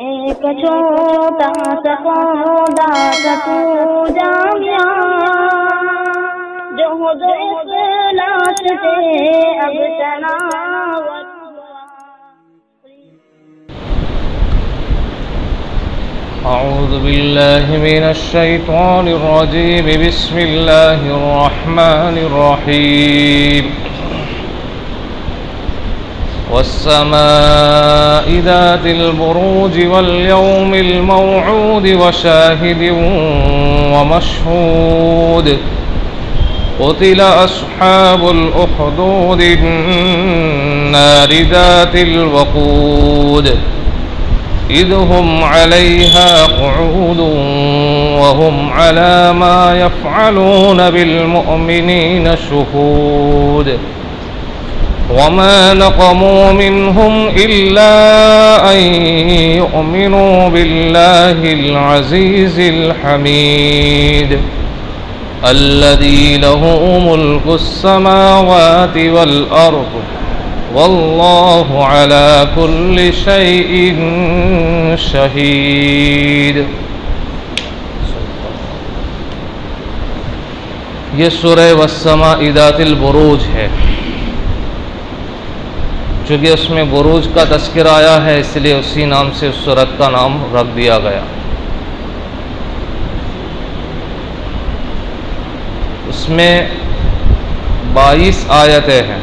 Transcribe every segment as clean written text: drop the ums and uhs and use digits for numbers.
ایک چھوٹا سا پودا تھا تو جامعہ، جو اخلاص سے اب تناوت ہوا۔ اعوذ باللہ من الشیطان الرجیم، بسم اللہ الرحمن الرحیم۔ والسماء ذات البروج واليوم الموعود وشاهد ومشهود، قتل أصحاب الأخدود النار ذات الوقود، إذ هم عليها قعود وهم على ما يفعلون بالمؤمنين شهود، وما نقموا منهم إلا أن يؤمنوا بالله العزيز الحميد الذي له ملك السماوات والأرض والله على كل شيء شهيد۔ یہ سورہ والسماء ذات البروج ہے۔ چونکہ اس میں بروج کا تذکر آیا ہے، اس لیے اسی نام سے اس سورت کا نام رکھ دیا گیا۔ اس میں 22 آیتیں ہیں۔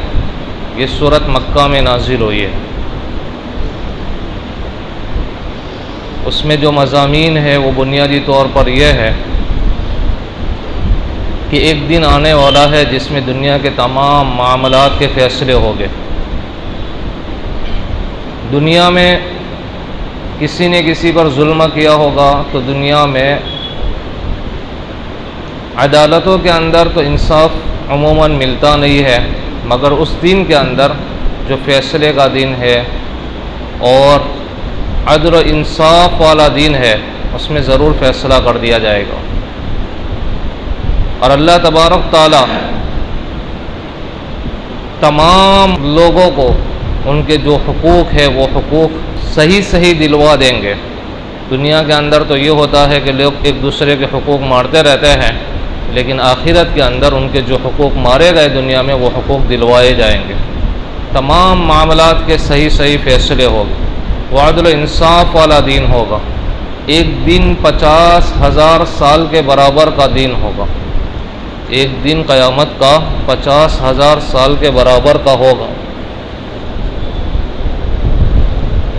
یہ سورت مکہ میں نازل ہوئی ہے۔ اس میں جو مضامین ہے وہ بنیادی طور پر یہ ہے کہ ایک دن آنے والا ہے جس میں دنیا کے تمام معاملات کے فیصلے ہوں گے۔ دنیا میں کسی نے کسی پر ظلم کیا ہوگا تو دنیا میں عدالتوں کے اندر تو انصاف عموماً ملتا نہیں ہے، مگر اس دن کے اندر جو فیصلے کا دن ہے اور عدل و انصاف والا دن ہے، اس میں ضرور فیصلہ کر دیا جائے گا۔ اور اللہ تبارک تعالی تمام لوگوں کو ان کے جو حقوق ہے وہ حقوق صحیح دلوا دیں گے۔ دنیا کے اندر تو یہ ہوتا ہے کہ لوگ ایک دوسرے کے حقوق مارتے رہتے ہیں، لیکن آخرت کے اندر ان کے جو حقوق مارے گئے دنیا میں وہ حقوق دلوائے جائیں گے۔ تمام معاملات کے صحیح فیصلے ہوگے، وہ عدل و انصاف والا دین ہوگا۔ ایک دن 50,000 سال کے برابر کا دین ہوگا۔ ایک دن قیامت کا 50,000 سال کے برابر کا ہوگا۔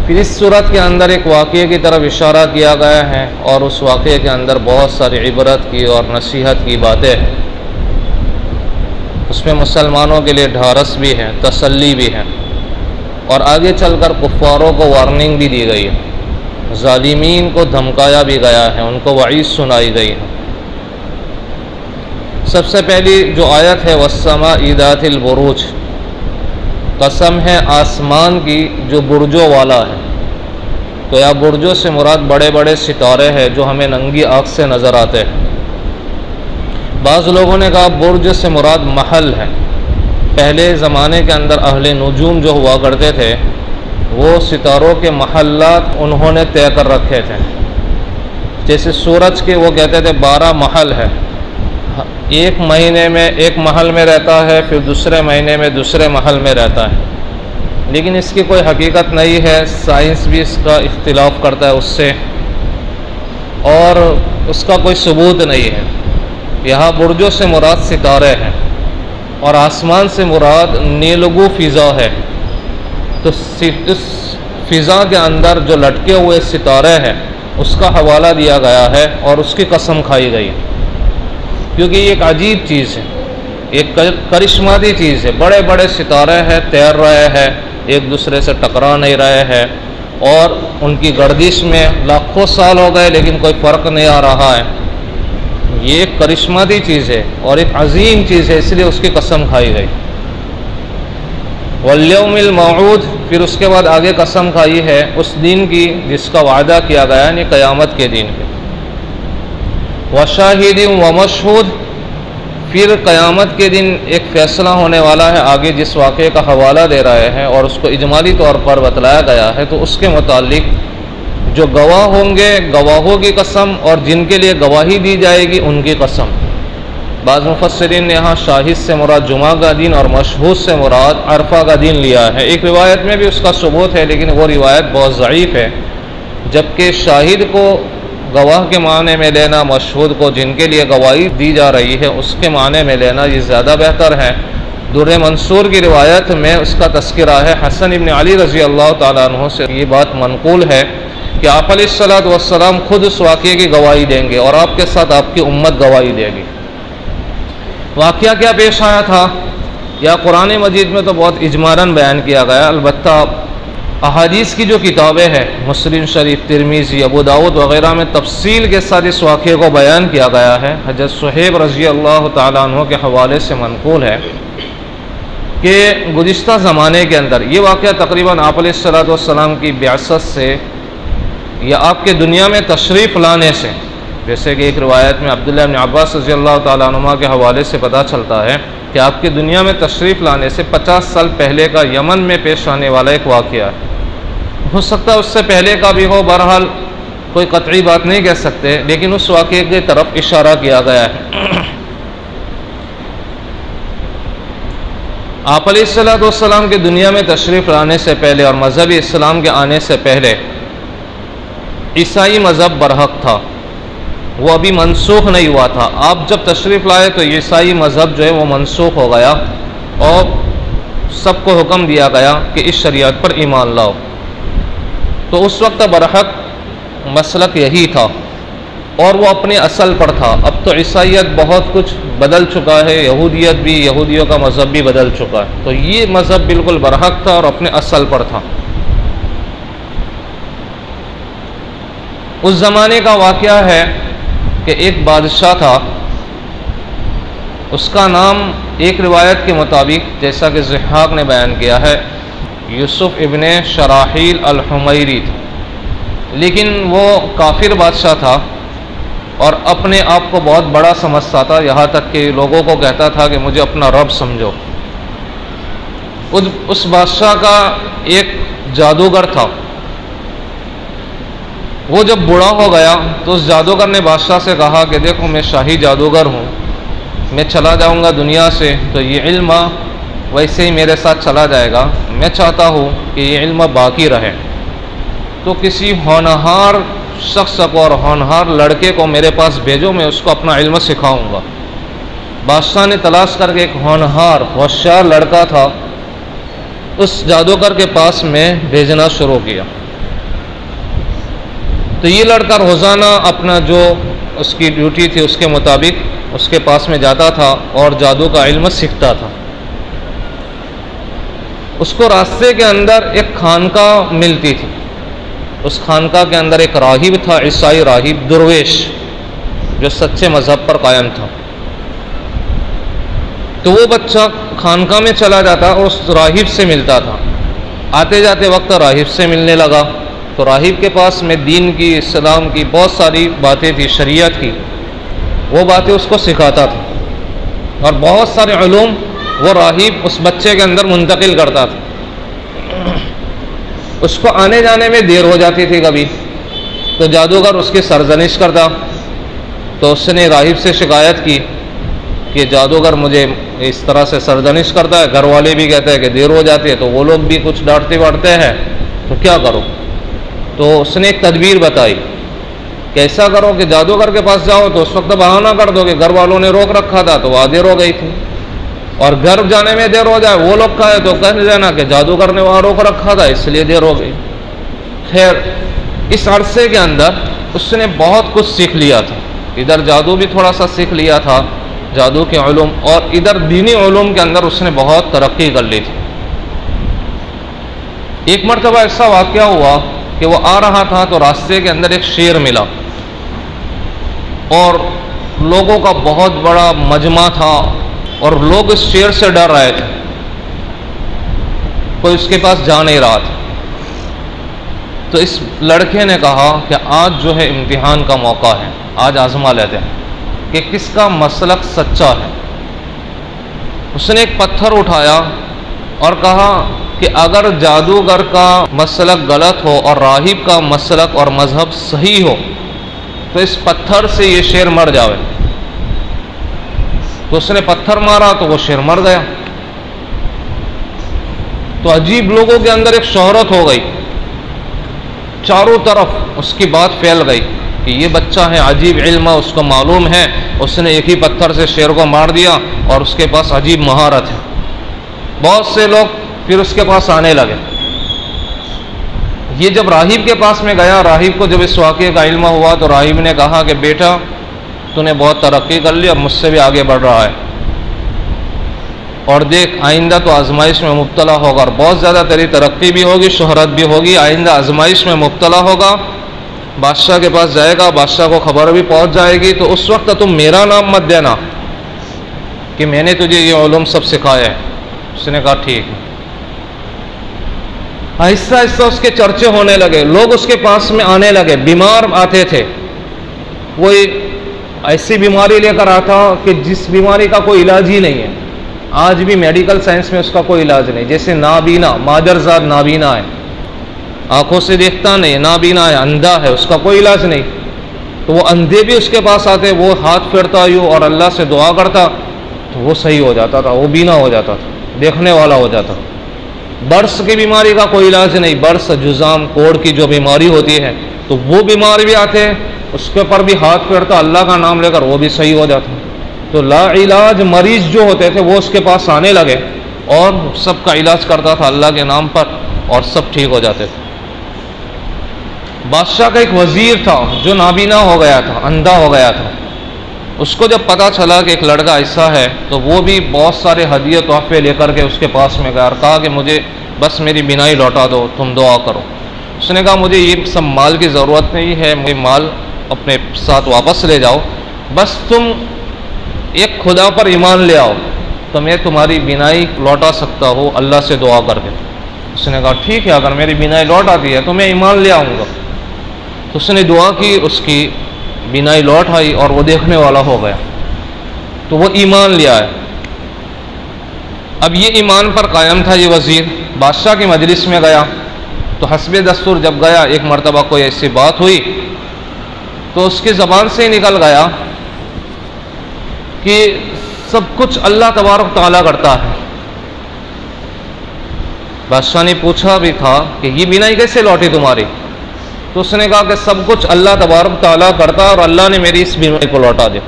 پھر اس صورت کے اندر ایک واقعے کی طرف اشارہ کیا گیا ہے، اور اس واقعے کے اندر بہت ساری عبرت کی اور نصیحت کی باتیں ہیں۔ اس میں مسلمانوں کے لیے ڈھارس بھی ہے، تسلی بھی ہے، اور آگے چل کر کفاروں کو وارننگ بھی دی گئی ہے، ظالمین کو دھمکایا بھی گیا ہے، ان کو وعید سنائی گئی ہے۔ سب سے پہلی جو آیت ہے والسماء ذات البروج، قسم ہے آسمان کی جو برجوں والا ہے۔ تو یا برجوں سے مراد بڑے بڑے ستارے ہیں جو ہمیں ننگی آنکھ سے نظر آتے ہیں۔ بعض لوگوں نے کہا برج سے مراد محل ہے۔ پہلے زمانے کے اندر اہل نجوم جو ہوا کرتے تھے وہ ستاروں کے محلات انہوں نے طے کر رکھے تھے۔ جیسے سورج کے وہ کہتے تھے 12 محل ہے، ایک مہینے میں ایک محل میں رہتا ہے، پھر دوسرے مہینے میں دوسرے محل میں رہتا ہے، لیکن اس کی کوئی حقیقت نہیں ہے۔ سائنس بھی اس کا اختلاف کرتا ہے اس سے، اور اس کا کوئی ثبوت نہیں ہے۔ یہاں برجوں سے مراد ستارے ہیں، اور آسمان سے مراد نیلگو فضا ہے۔ تو اس فضا کے اندر جو لٹکے ہوئے ستارے ہیں اس کا حوالہ دیا گیا ہے اور اس کی قسم کھائی گئی، کیونکہ یہ ایک عجیب چیز ہے، ایک کرشماتی چیز ہے۔ بڑے بڑے ستارے ہیں، تیر رہے ہیں، ایک دوسرے سے ٹکرا نہیں رہے ہیں، اور ان کی گردش میں لاکھوں سال ہو گئے لیکن کوئی فرق نہیں آ رہا ہے۔ یہ ایک کرشماتی چیز ہے اور ایک عظیم چیز ہے، اس لیے اس کی قسم کھائی گئی۔ والیوم الموعود، پھر اس کے بعد آگے قسم کھائی ہے اس دن کی جس کا وعدہ کیا گیا، یعنی قیامت کے دن کے۔ وشاہد ومشہود، پھر قیامت کے دن ایک فیصلہ ہونے والا ہے، آگے جس واقعے کا حوالہ دے رہے ہیں اور اس کو اجمالی طور پر بتلایا گیا ہے، تو اس کے متعلق جو گواہ ہوں گے گواہوں کی قسم، اور جن کے لیے گواہی دی جائے گی ان کی قسم۔ بعض مفسرین نے یہاں شاہد سے مراد جمعہ کا دن اور مشہود سے مراد عرفہ کا دن لیا ہے۔ ایک روایت میں بھی اس کا ثبوت ہے، لیکن وہ روایت بہت ضعیف ہے، جبکہ شاہد کو گواہ کے معنی میں لینا، مشہود کو جن کے لیے گواہی دی جا رہی ہے اس کے معنی میں لینا یہ زیادہ بہتر ہے۔ در منصور کی روایت میں اس کا تذکرہ ہے، حسن ابن علی رضی اللہ تعالیٰ عنہ سے یہ بات منقول ہے کہ آپ علیہ الصلوۃ والسلام خود اس واقعے کی گواہی دیں گے اور آپ کے ساتھ آپ کی امت گواہی دے گی۔ واقعہ کیا پیش آیا تھا؟ یا قرآن مجید میں تو بہت اجمالاً بیان کیا گیا، البتہ احادیث کی جو کتابیں ہیں مسلم شریف، ترمذی، ابو داؤد وغیرہ میں تفصیل کے ساتھ اس واقعے کو بیان کیا گیا ہے۔ حضرت صہیب رضی اللہ تعالیٰ عنہ کے حوالے سے منقول ہے کہ گزشتہ زمانے کے اندر یہ واقعہ تقریباً آپ علیہ الصلوۃ والسلام کی بعثت سے یا آپ کے دنیا میں تشریف لانے سے، جیسے کہ ایک روایت میں عبداللہ بن عباس رضی اللہ تعالیٰ عنہما کے حوالے سے پتہ چلتا ہے کہ آپ کی دنیا میں تشریف لانے سے 50 سال پہلے کا یمن میں پیش آنے والا ایک واقعہ ہے۔ ہو سکتا ہے اس سے پہلے کا بھی ہو، بہرحال کوئی قطعی بات نہیں کہہ سکتے، لیکن اس واقعے کی طرف اشارہ کیا گیا ہے۔ آپ علیہ الصلوۃ والسلام کی دنیا میں تشریف لانے سے پہلے اور مذہب اسلام کے آنے سے پہلے عیسائی مذہب برحق تھا، وہ ابھی منسوخ نہیں ہوا تھا۔ آپ جب تشریف لائے تو عیسائی مذہب جو ہے وہ منسوخ ہو گیا اور سب کو حکم دیا گیا کہ اس شریعت پر ایمان لاؤ۔ تو اس وقت برحق مسلک یہی تھا اور وہ اپنے اصل پر تھا۔ اب تو عیسائیت بہت کچھ بدل چکا ہے، یہودیت بھی، یہودیوں کا مذہب بھی بدل چکا ہے، تو یہ مذہب بالکل برحق تھا اور اپنے اصل پر تھا۔ اس زمانے کا واقعہ ہے کہ ایک بادشاہ تھا، اس کا نام ایک روایت کے مطابق جیسا کہ ضحاک نے بیان کیا ہے یوسف ابن شراحیل الحمیری تھا، لیکن وہ کافر بادشاہ تھا اور اپنے آپ کو بہت بڑا سمجھتا تھا، یہاں تک کہ لوگوں کو کہتا تھا کہ مجھے اپنا رب سمجھو۔ اس بادشاہ کا ایک جادوگر تھا، وہ جب بوڑھا ہو گیا تو اس جادوگر نے بادشاہ سے کہا کہ دیکھو میں شاہی جادوگر ہوں، میں چلا جاؤں گا دنیا سے تو یہ علم ویسے ہی میرے ساتھ چلا جائے گا، میں چاہتا ہوں کہ یہ علم باقی رہے، تو کسی ہونہار شخص کو اور ہونہار لڑکے کو میرے پاس بھیجو، میں اس کو اپنا علم سکھاؤں گا۔ بادشاہ نے تلاش کر کے ایک ہونہار ہوشیار لڑکا تھا اس جادوگر کے پاس میں بھیجنا شروع کیا۔ تو یہ لڑکا روزانہ اپنا جو اس کی ڈیوٹی تھی اس کے مطابق اس کے پاس میں جاتا تھا اور جادو کا علم سیکھتا تھا۔ اس کو راستے کے اندر ایک خانقاہ ملتی تھی، اس خانقاہ کے اندر ایک راہب تھا، عیسائی راہب درویش جو سچے مذہب پر قائم تھا۔ تو وہ بچہ خانقاہ میں چلا جاتا اور اس راہب سے ملتا تھا، آتے جاتے وقت راہب سے ملنے لگا تو راہب کے پاس میں دین کی، اسلام کی بہت ساری باتیں تھی، شریعت کی، وہ باتیں اس کو سکھاتا تھا اور بہت سارے علوم وہ راہب اس بچے کے اندر منتقل کرتا تھا۔ اس کو آنے جانے میں دیر ہو جاتی تھی کبھی، تو جادوگر اس کی سرزنش کرتا، تو اس نے راہب سے شکایت کی کہ جادوگر مجھے اس طرح سے سرزنش کرتا ہے، گھر والے بھی کہتے ہیں کہ دیر ہو جاتی ہے، تو وہ لوگ بھی کچھ ڈانٹتے واٹتے ہیں، تو کیا کرو؟ تو اس نے ایک تدبیر بتائی کہ ایسا کرو کہ جادوگر کے پاس جاؤ تو اس وقت بہانہ کر دو کہ گھر والوں نے روک رکھا تھا تو وہاں دیر ہو گئی تھی، اور گھر جانے میں دیر ہو جائے وہ لوگ کہے تو کہہ دینا کہ جادوگر نے وہاں روک رکھا تھا اس لیے دیر ہو گئی۔ خیر اس عرصے کے اندر اس نے بہت کچھ سیکھ لیا تھا، ادھر جادو بھی تھوڑا سا سیکھ لیا تھا، جادو کے علوم، اور ادھر دینی علوم کے اندر اس نے بہت ترقی کر لی تھی۔ ایک مرتبہ ایسا واقعہ ہوا کہ وہ آ رہا تھا تو راستے کے اندر ایک شیر ملا اور لوگوں کا بہت بڑا مجمع تھا اور لوگ اس شیر سے ڈر رہے تھے، کوئی اس کے پاس جا نہیں رہا تھا۔ تو اس لڑکے نے کہا کہ آج جو ہے امتحان کا موقع ہے، آج آزما لیتے ہیں کہ کس کا مسلک سچا ہے۔ اس نے ایک پتھر اٹھایا اور کہا کہ اگر جادوگر کا مسلک غلط ہو اور راہب کا مسلک اور مذہب صحیح ہو تو اس پتھر سے یہ شیر مر جاوے. تو اس نے پتھر مارا تو وہ شیر مر گیا. تو عجیب لوگوں کے اندر ایک شہرت ہو گئی، چاروں طرف اس کی بات پھیل گئی کہ یہ بچہ ہے عجیب علم ہے، اس کو معلوم ہے، اس نے ایک ہی پتھر سے شیر کو مار دیا اور اس کے پاس عجیب مہارت ہے. بہت سے لوگ پھر اس کے پاس آنے لگے. یہ جب راہب کے پاس میں گیا، راہب کو جب اس واقعے کا علم ہوا تو راہب نے کہا کہ بیٹا تو نے بہت ترقی کر لی، اب مجھ سے بھی آگے بڑھ رہا ہے، اور دیکھ آئندہ تو آزمائش میں مبتلا ہوگا، اور بہت زیادہ تیری ترقی بھی ہوگی، شہرت بھی ہوگی، آئندہ آزمائش میں مبتلا ہوگا، بادشاہ کے پاس جائے گا، بادشاہ کو خبر بھی پہنچ جائے گی، تو اس وقت تم میرا نام مت دینا کہ میں نے تجھے یہ علوم سب سکھایا ہے. اس نے کہا ٹھیک ہے. آہستہ آہستہ اس کے چرچے ہونے لگے، لوگ اس کے پاس میں آنے لگے. بیمار آتے تھے، کوئی ایسی بیماری لے کر آتا کہ جس بیماری کا کوئی علاج ہی نہیں ہے. آج بھی میڈیکل سائنس میں اس کا کوئی علاج نہیں. جیسے نابینا، مادرزاد نابینا ہے، آنکھوں سے دیکھتا نہیں، نابینا ہے، اندھا ہے، اس کا کوئی علاج نہیں. تو وہ اندھے بھی اس کے پاس آتے، وہ ہاتھ پھیرتا یوں اور اللہ سے دعا کرتا تو وہ صحیح ہو جاتا تھا، وہ بینا ہو جاتا تھا، دیکھنے والا ہو جاتا. برس کی بیماری کا کوئی علاج نہیں، برس جزام کوڑ کی جو بیماری ہوتی ہے تو وہ بیمار بھی آتے، اس کے اوپر بھی ہاتھ پھیرتا اللہ کا نام لے کر وہ بھی صحیح ہو جاتا. تو لا علاج مریض جو ہوتے تھے وہ اس کے پاس آنے لگے اور سب کا علاج کرتا تھا اللہ کے نام پر اور سب ٹھیک ہو جاتے تھے. بادشاہ کا ایک وزیر تھا جو نابینا ہو گیا تھا، اندھا ہو گیا تھا. اس کو جب پتا چلا کہ ایک لڑکا ایسا ہے تو وہ بھی بہت سارے ہدیے تحفے لے کر کے اس کے پاس میں گیا اور کہا کہ مجھے بس میری بینائی لوٹا دو، تم دعا کرو. اس نے کہا مجھے یہ سب مال کی ضرورت نہیں ہے، مجھے مال اپنے ساتھ واپس لے جاؤ، بس تم ایک خدا پر ایمان لے آؤ تو میں تمہاری بینائی لوٹا سکتا ہوں اللہ سے دعا کر کے. اس نے کہا ٹھیک ہے، اگر میری بینائی لوٹ آتی ہے تو میں ایمان لے آؤں گا. تو اس نے دعا کی، اس کی بینائی لوٹ آئی اور وہ دیکھنے والا ہو گیا. تو وہ ایمان لیا ہے. اب یہ ایمان پر قائم تھا. یہ وزیر بادشاہ کی مجلس میں گیا تو حسب دستور جب گیا، ایک مرتبہ کوئی ایسی بات ہوئی تو اس کی زبان سے ہی نکل گیا کہ سب کچھ اللہ تبارک تعالیٰ کرتا ہے. بادشاہ نے پوچھا بھی تھا کہ یہ بینائی کیسے لوٹی تمہاری؟ تو اس نے کہا کہ سب کچھ اللہ تبارک تعالیٰ کرتا ہے اور اللہ نے میری اس بیماری کو لوٹا دیا.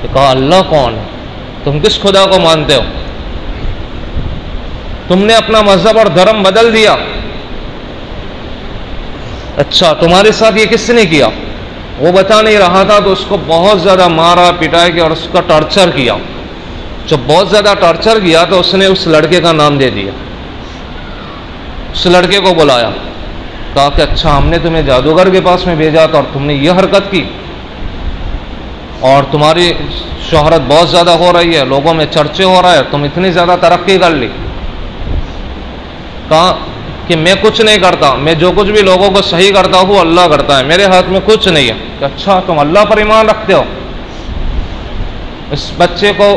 تو کہا اللہ کون ہے؟ تم کس خدا کو مانتے ہو؟ تم نے اپنا مذہب اور دھرم بدل دیا. اچھا تمہارے ساتھ یہ کس نے کیا؟ وہ بتا نہیں رہا تھا تو اس کو بہت زیادہ مارا پٹائی کیا اور اس کا ٹارچر کیا. جب بہت زیادہ ٹارچر کیا تو اس نے اس لڑکے کا نام دے دیا. اس لڑکے کو بلایا، کہا کہ اچھا ہم نے تمہیں جادوگر کے پاس میں بھیجا تھا اور تم نے یہ حرکت کی اور تمہاری شہرت بہت زیادہ ہو رہی ہے، لوگوں میں چرچے ہو رہا ہے، تم اتنی زیادہ ترقی کر لی. کہا کہ میں کچھ نہیں کرتا، میں جو کچھ بھی لوگوں کو صحیح کرتا ہوں اللہ کرتا ہے، میرے ہاتھ میں کچھ نہیں ہے. کہ اچھا تم اللہ پر ایمان رکھتے ہو. اس بچے کو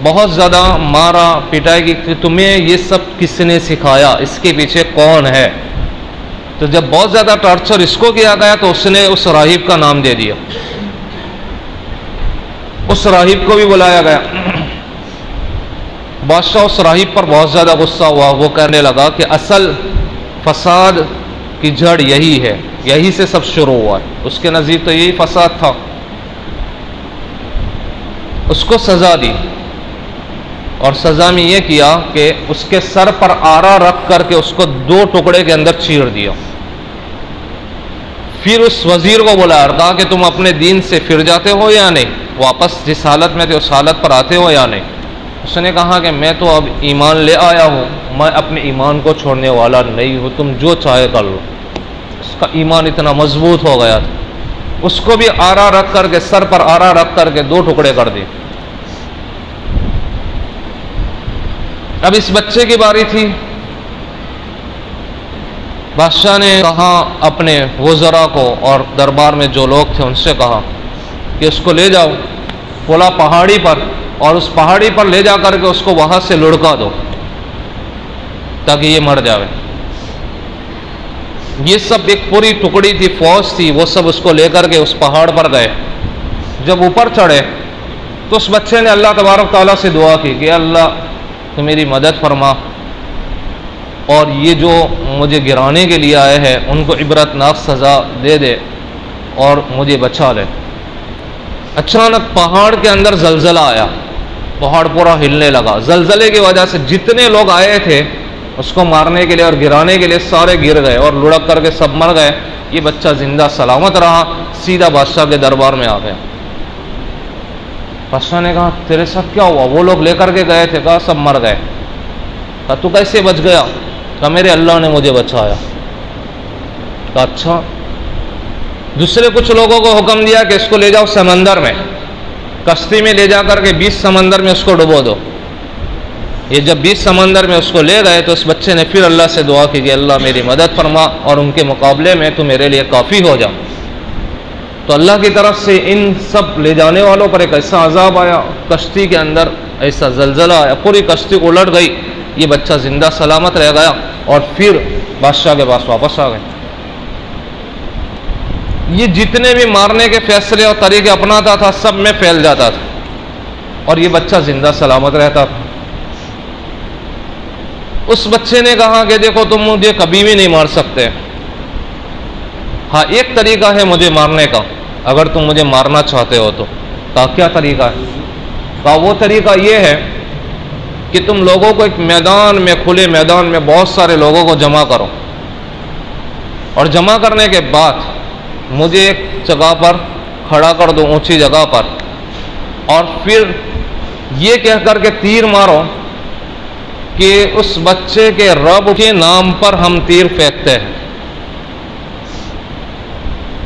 بہت زیادہ مارا پٹائی کی کہ تمہیں یہ سب کس نے سکھایا، اس کے پیچھے کون ہے. تو جب بہت زیادہ ٹارچر اس کو کیا گیا تو اس نے اس راہب کا نام دے دیا. اس راہب کو بھی بلایا گیا. بادشاہ اس راہب پر بہت زیادہ غصہ ہوا. وہ کہنے لگا کہ اصل فساد کی جڑ یہی ہے، یہی سے سب شروع ہوا ہے. اس کے نزدیک تو یہی فساد تھا. اس کو سزا دی اور سزا میں یہ کیا کہ اس کے سر پر آرا رکھ کر کے اس کو 2 ٹکڑے کے اندر چیر دیا. پھر اس وزیر کو بلایا اور کہا کہ تم اپنے دین سے پھر جاتے ہو یا نہیں، واپس جس حالت میں تھے اس حالت پر آتے ہو یا نہیں. اس نے کہا کہ میں تو اب ایمان لے آیا ہوں، میں اپنے ایمان کو چھوڑنے والا نہیں ہوں، تم جو چاہے کر لو. اس کا ایمان اتنا مضبوط ہو گیا تھا. اس کو بھی آرا رکھ کر کے، سر پر آرا رکھ کر کے 2 ٹکڑے کر دیے. اب اس بچے کی باری تھی. بادشاہ نے کہا اپنے وزراء کو اور دربار میں جو لوگ تھے ان سے کہا کہ اس کو لے جاؤ فلاں پہاڑی پر اور اس پہاڑی پر لے جا کر کے اس کو وہاں سے لڑکا دو. تاکہ یہ مر جاوے. یہ سب ایک پوری ٹکڑی تھی، فوج تھی، وہ سب اس کو لے کر کے اس پہاڑ پر گئے. جب اوپر چڑھے تو اس بچے نے اللہ تبارک تعالیٰ سے دعا کی کہ اللہ تو میری مدد فرما، اور یہ جو مجھے گرانے کے لیے آئے ہیں ان کو عبرتناک سزا دے دے اور مجھے بچا لے. اچانک پہاڑ کے اندر زلزلہ آیا، پہاڑ پورا ہلنے لگا. زلزلے کی وجہ سے جتنے لوگ آئے تھے اس کو مارنے کے لیے اور گرانے کے لیے سارے گر گئے اور لڑک کر کے سب مر گئے. یہ بچہ زندہ سلامت رہا، سیدھا بادشاہ کے دربار میں آ گیا. بادشاہ نے کہا تیرے ساتھ کیا ہوا؟ وہ لوگ لے کر کے گئے تھے. کہا سب مر گئے. کہا تو کیسے بچ گیا؟ کہا میرے اللہ نے مجھے بچایا. کہا اچھا. دوسرے کچھ لوگوں کو حکم دیا کہ اس کو لے جاؤ سمندر میں، کشتی میں لے جا کر کے 20 سمندر میں اس کو ڈبو دو. یہ جب 20 سمندر میں اس کو لے گئے تو اس بچے نے پھر اللہ سے دعا کی کہ اللہ میری مدد فرما اور ان کے مقابلے میں تو میرے لیے کافی ہو جا. تو اللہ کی طرف سے ان سب لے جانے والوں پر ایک ایسا عذاب آیا، کشتی کے اندر ایسا زلزلہ آیا، پوری کشتی الٹ گئی. یہ بچہ زندہ سلامت رہ گیا اور پھر بادشاہ کے پاس واپس آ گئے. یہ جتنے بھی مارنے کے فیصلے اور طریقے اپناتا تھا سب میں پھیل جاتا تھا اور یہ بچہ زندہ سلامت رہتا تھا. اس بچے نے کہا کہ دیکھو تم مجھے کبھی بھی نہیں مار سکتے. ہاں ایک طریقہ ہے مجھے مارنے کا، اگر تم مجھے مارنا چاہتے ہو تو. کہا کیا طریقہ ہے؟ کہا وہ طریقہ یہ ہے کہ تم لوگوں کو ایک میدان میں، کھلے میدان میں بہت سارے لوگوں کو جمع کرو، اور جمع کرنے کے بعد مجھے ایک جگہ پر کھڑا کر دو، اونچی جگہ پر، اور پھر یہ کہہ کر کے تیر مارو کہ اس بچے کے رب کے نام پر ہم تیر پھینکتے ہیں.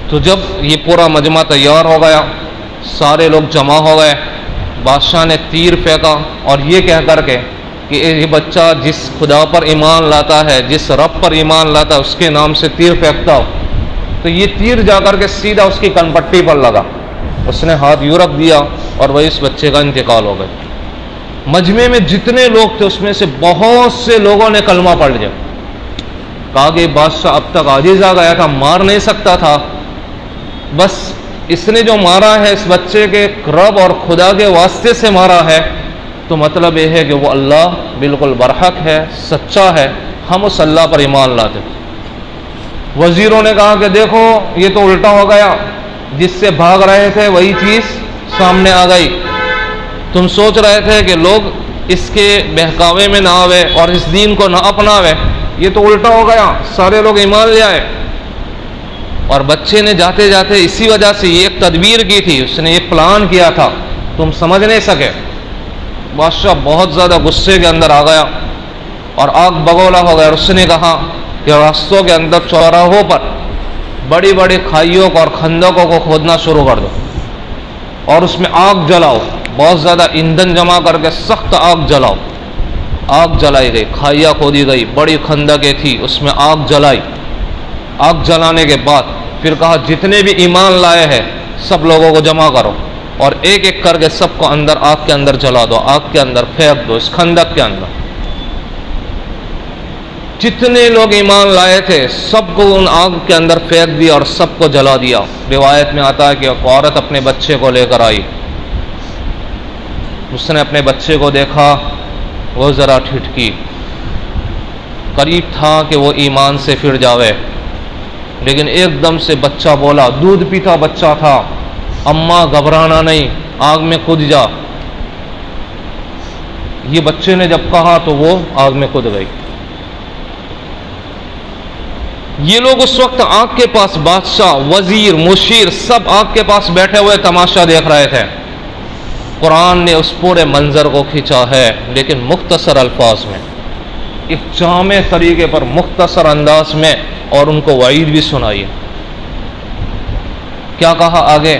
تو جب یہ پورا مجمع تیار ہو گیا، سارے لوگ جمع ہو گئے، بادشاہ نے تیر پھینکا اور یہ کہہ کر کے کہ یہ بچہ جس خدا پر ایمان لاتا ہے، جس رب پر ایمان لاتا ہے، اس کے نام سے تیر پھینکتا ہو. تو یہ تیر جا کر کے سیدھا اس کی کن پٹی پر لگا. اس نے ہاتھ یوں رکھ دیا اور وہی اس بچے کا انتقال ہو گیا. مجمع میں جتنے لوگ تھے اس میں سے بہت سے لوگوں نے کلمہ پڑھ لیا. کہا کہ بادشاہ اب تک عاجز آ گیا تھا، مار نہیں سکتا تھا، بس اس نے جو مارا ہے اس بچے کے رب اور خدا کے واسطے سے مارا ہے، تو مطلب یہ ہے کہ وہ اللہ بالکل برحق ہے، سچا ہے، ہم اس اللہ پر ایمان لاتے. وزیروں نے کہا کہ دیکھو یہ تو الٹا ہو گیا، جس سے بھاگ رہے تھے وہی چیز سامنے آ گئی. تم سوچ رہے تھے کہ لوگ اس کے بہکاوے میں نہ آوے اور اس دین کو نہ اپناوے، یہ تو الٹا ہو گیا، سارے لوگ ایمان لے آئے. اور بچے نے جاتے جاتے اسی وجہ سے یہ ایک تدبیر کی تھی، اس نے ایک پلان کیا تھا، تم سمجھ نہیں سکے. بادشاہ بہت زیادہ غصے کے اندر آ گیا اور آگ بگولا ہو گیا. اور اس نے کہا کہ راستوں کے اندر، چوراہوں پر بڑی بڑی کھائیوں کو اور خندقوں کو کھودنا شروع کر دو اور اس میں آگ جلاؤ، بہت زیادہ ایندھن جمع کر کے سخت آگ جلاؤ. آگ جلائی گئی، کھائیاں کھودی گئی، بڑی خندقیں تھی، اس میں آگ جلائی. آگ جلانے کے بعد پھر کہا جتنے بھی ایمان لائے ہیں سب لوگوں کو جمع کرو اور ایک ایک کر کے سب کو اندر آگ کے اندر جلا دو، آگ کے اندر پھینک دو، اس خندق کے اندر. جتنے لوگ ایمان لائے تھے سب کو ان آگ کے اندر پھینک دیا اور سب کو جلا دیا. روایت میں آتا ہے کہ ایک عورت اپنے بچے کو لے کر آئی، اس نے اپنے بچے کو دیکھا، وہ ذرا ٹھٹکی، قریب تھا کہ وہ ایمان سے پھر جاوے، لیکن ایک دم سے بچہ بولا، دودھ پیتا بچہ تھا، اماں گھبرانا نہیں، آگ میں کود جا. یہ بچے نے جب کہا تو وہ آگ میں کود گئی. یہ لوگ اس وقت آگ کے پاس، بادشاہ، وزیر، مشیر، سب آگ کے پاس بیٹھے ہوئے تماشا دیکھ رہے تھے. قرآن نے اس پورے منظر کو کھینچا ہے لیکن مختصر الفاظ میں، ایک جامع طریقے پر، مختصر انداز میں، اور ان کو وعید بھی سنائی. کیا کہا آگے؟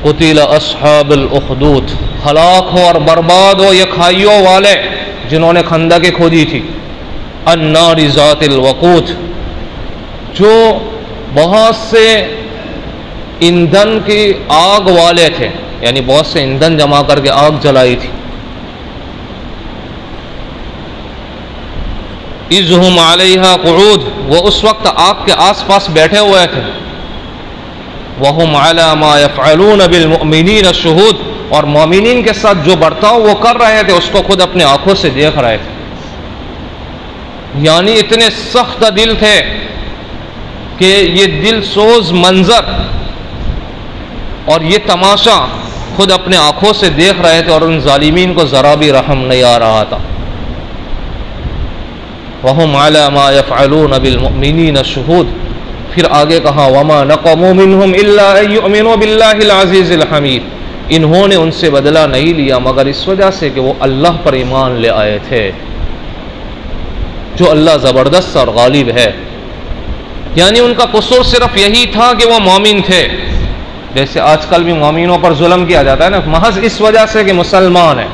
قتل اصحاب الاخدود، ہلاک ہو اور برباد ہو یہ کھائیوں والے جنہوں نے خندقیں کھودی تھی. النار ذات الوقود، جو بہت سے ایندھن کی آگ والے تھے، یعنی بہت سے ایندھن جمع کر کے آگ جلائی تھی. اذ ہم علیہا قعود، وہ اس وقت آگ کے آس پاس بیٹھے ہوئے تھے، وہم علی ما یفعلون بالمؤمنین شہود، اور مومنین کے ساتھ جو برتاؤ وہ کر رہے تھے اس کو خود اپنے آنکھوں سے دیکھ رہے تھے. یعنی اتنے سخت دل تھے کہ یہ دل سوز منظر اور یہ تماشا خود اپنے آنکھوں سے دیکھ رہے تھے، اور ان ظالمین کو ذرا بھی رحم نہیں آ رہا تھا. وَهُمْ عَلَى مَا يَفْعَلُونَ بِالْمُؤْمِنِينَ شُهُودٌ. پھر آگے کہا وَمَا نَقَمُوا مِنْهُمْ إِلَّا أَن يُؤْمِنُوا بِاللَّهِ الْعَزِيزِ الْحَمِيدِ. انہوں نے ان سے بدلہ نہیں لیا مگر اس وجہ سے کہ وہ اللہ پر ایمان لے آئے تھے، جو اللہ زبردست اور غالب ہے. یعنی ان کا قصور صرف یہی تھا کہ وہ مومن تھے. جیسے آج کل بھی مومنوں پر ظلم کیا جاتا ہے نا، محض اس وجہ سے کہ مسلمان ہے.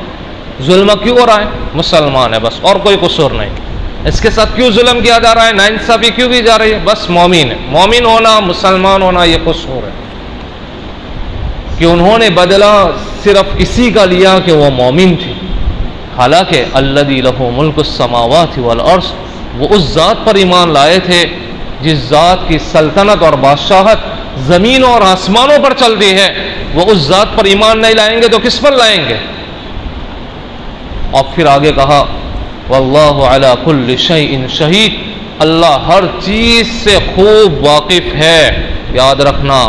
ظلم کیوں ہو رہا ہے؟ مسلمان ہے بس، اور کوئی قصور نہیں. اس کے ساتھ کیوں ظلم کیا جا رہا ہے، ناانصافی کیوں کی جا رہی ہے؟ بس مومن ہے. مومن ہونا، مسلمان ہونا یہ قصور ہے کہ انہوں نے بدلہ صرف اسی کا لیا کہ وہ مومن تھے. حالانکہ الذی لہ ملک السماوات والارض، وہ اس ذات پر ایمان لائے تھے جس ذات کی سلطنت اور بادشاہت زمینوں اور آسمانوں پر چلتی ہے. وہ اس ذات پر ایمان نہیں لائیں گے تو کس پر لائیں گے؟ اور پھر آگے کہا واللہ علی کل شیء شہید، اللہ ہر چیز سے خوب واقف ہے. یاد رکھنا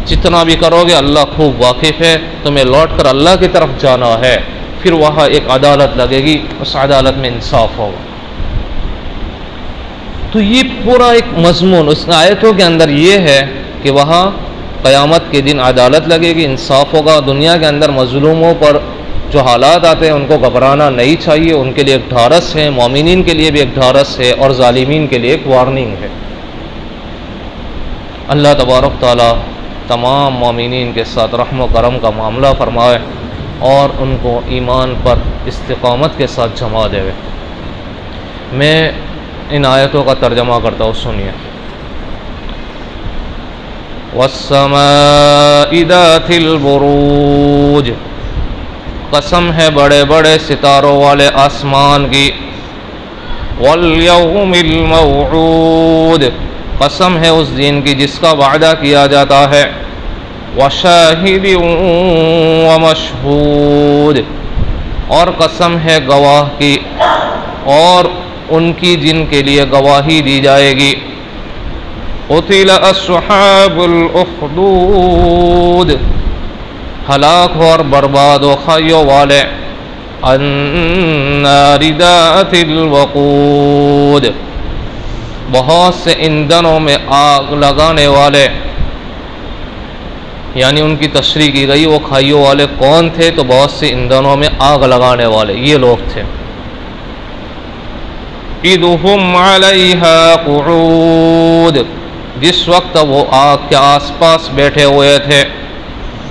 جتنا بھی کرو گے اللہ خوب واقف ہے، تمہیں لوٹ کر اللہ کی طرف جانا ہے. پھر وہاں ایک عدالت لگے گی، اس عدالت میں انصاف ہوگا. تو یہ پورا ایک مضمون اس آیتوں کے اندر یہ ہے کہ وہاں قیامت کے دن عدالت لگے گی، انصاف ہوگا. دنیا کے اندر مظلوموں پر جو حالات آتے ہیں ان کو گھبرانا نہیں چاہیے، ان کے لیے ایک ڈھارس ہے، مومنین کے لیے بھی ایک ڈھارس ہے، اور ظالمین کے لیے ایک وارننگ ہے. اللہ تبارک تعالی تمام مومنین کے ساتھ رحم و کرم کا معاملہ فرمائے اور ان کو ایمان پر استقامت کے ساتھ جما دے. میں ان آیتوں کا ترجمہ کرتا ہوں، سنیے. وَالسَّمَاءِ ذَاتِ الْبُرُوجِ، قسم ہے بڑے بڑے ستاروں والے آسمان کی. وَالْيَوْمِ الْمَوْعُودِ، قسم ہے اس دن کی جس کا وعدہ کیا جاتا ہے. وَشَاهِدٍ وَمَشْهُودٍ، اور قسم ہے گواہ کی اور ان کی جن کے لیے گواہی دی جائے گی. قُتِلَ أَصْحَابُ الْأُخْدُودِ، ہلاک ہو اور برباد ہو خیوں والے. النَّارِ ذَاتِ الْوَقُودِ، بہت سے ایندھنوں میں آگ لگانے والے. یعنی ان کی تشریح کی گئی وہ کھائیوں والے کون تھے؟ تو بہت سے ایندھنوں میں آگ لگانے والے یہ لوگ تھے. اِذْ هُمْ عَلَيْهَا قُعُودٌ، جس وقت وہ آگ کے آس پاس بیٹھے ہوئے تھے.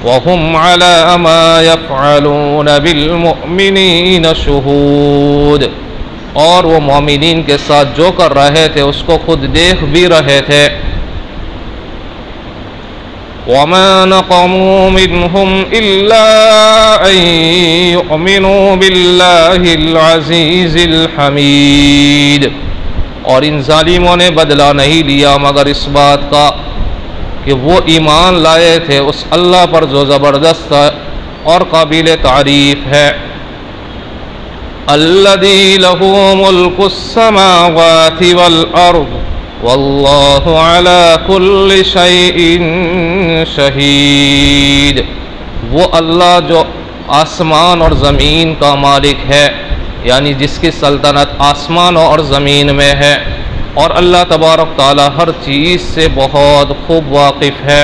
وَهُمْ عَلَى مَا يَفْعَلُونَ بِالْمُؤْمِنِينَ شُهُودٌ، اور وہ مومنین کے ساتھ جو کر رہے تھے اس کو خود دیکھ بھی رہے تھے. وَمَا نَقَمُوا مِنْهُمْ إِلَّا أَن يُؤْمِنُوا بِاللَّهِ الْعَزِيزِ الْحَمِيدِ، اور ان ظالموں نے بدلہ نہیں لیا مگر اس بات کا کہ وہ ایمان لائے تھے اس اللہ پر جو زبردست اور قابل تعریف ہے. الذی لہ ملک السماوات والارض واللہ علی کل شیء شہید، وہ اللہ جو آسمان اور زمین کا مالک ہے، یعنی جس کی سلطنت آسمانوں اور زمین میں ہے، اور اللہ تبارک تعالی ہر چیز سے بہت خوب واقف ہے.